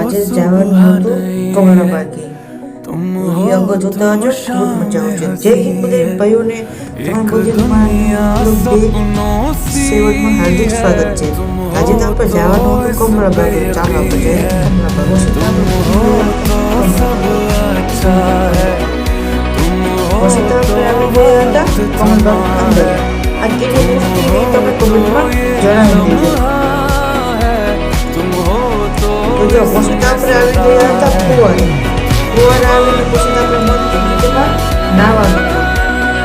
આજે જવાનું હતું કમળાબાગી અંગો જોતા હજો ખૂબ મજા આવશે જે હિન્દુ ભાઈઓને ત્રણ ભોજનમાં સેવનમાં હાર્દિક સ્વાગત છે આજે તો આપણે જવાનું હતું કમળાબાગી ચાલો આપણે જઈએ કમળાબાગી અંદર આ કેવી મૂર્તિ તમે કોમેન્ટમાં જણાવી દેજો જો પછી આપણે આવી ગયા હતા ફુવારા આવીને પછી આપણે મંદિરમાં નાવાનું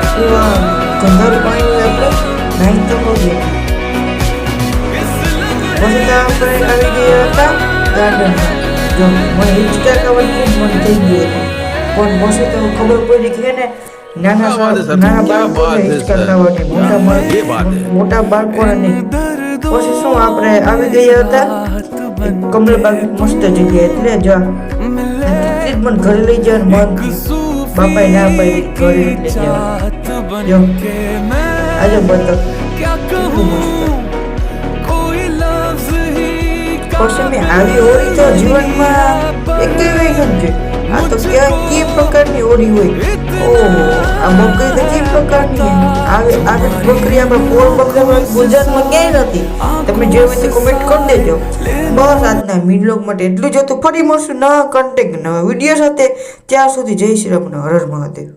ફુવા ગંધારું પાણી આપણે નાહી તો હોઈએ પછી આપણે આવી ગયા હતા ગાર્ડનમાં જો મને હિચકા ખાવાની ખૂબ મન થઈ ગયું હતું પણ પછી તો ખબર પડી કે ને નાના બાળકોને હિચકા ખાવાની મોટા બાળકોને નહીં પછી શું આપણે આવી ગયા હતા કમળાબાગ મસ્ત જગ્યા એટલે જો મને ઘરે લઈ જવાનું મન બાપાએ ના પાડી ઘરે લઈ જવાનું જો આજે બતક પછી મેં આવી હોળી તો જીવનમાં એક નથી આ તો કે પ્રકારની હોળી હોય ઓહો આ બકરી તો કે પ્રકારની આવે બકરી આપણે પોળ બકરી ગુજરાતમાં ક્યાંય નથી તમે જે હોય તે કોમેન્ટ કરી દેજો બસ આજના મીડલોગ માટે એટલું જ હતું ફરી મળશું નવા કન્ટેન્ટ નવા વિડીયો સાથે ત્યાં સુધી જય શ્રી રામ હર હર મહાદેવ